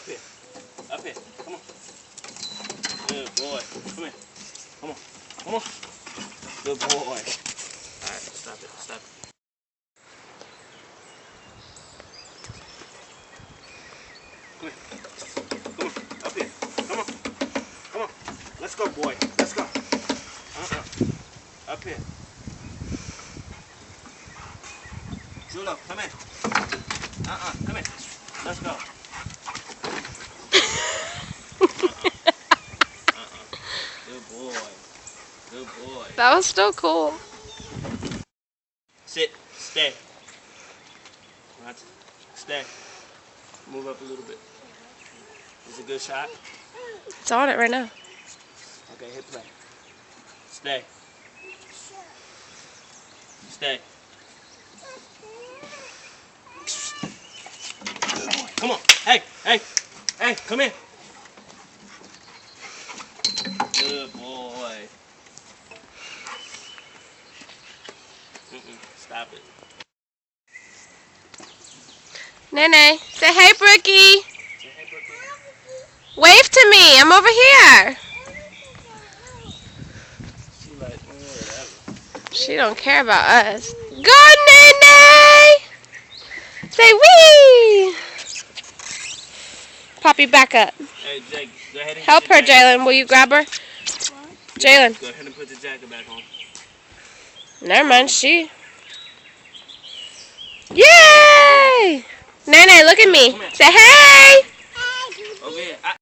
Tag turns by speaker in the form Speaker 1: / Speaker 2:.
Speaker 1: here. Up here. Come on. Good boy. Come here. Come on. Come on. Good boy. Alright, stop it. Stop it. Come here. Come on. Up here. Come on. Come on. Let's go, boy. Let's go. Up here. Julo, come in. Come in. Let's go. Good boy. Good boy.
Speaker 2: That was still cool.
Speaker 1: Sit. Stay. Right. Stay. Move up a little bit. Is it a good shot?
Speaker 2: It's on it right now.
Speaker 1: Okay, hit play. Stay. Stay. Come on. Hey, hey, hey, come here. Good boy. Stop it.
Speaker 2: Nene, say hey, Brookie.
Speaker 1: Say hey, Brookie.
Speaker 2: Wave to me. I'm over here.
Speaker 1: She like, whatever.
Speaker 2: She don't care about us. Go, Nene. Say wee. Poppy, back up.
Speaker 1: Hey, Jake, go ahead and
Speaker 2: Help her, Jalen. Will you grab her? Jalen.
Speaker 1: Go ahead and put the jacket back on.
Speaker 2: Never mind. She. Yay! Nene, look at me. Say hey.
Speaker 1: Over here.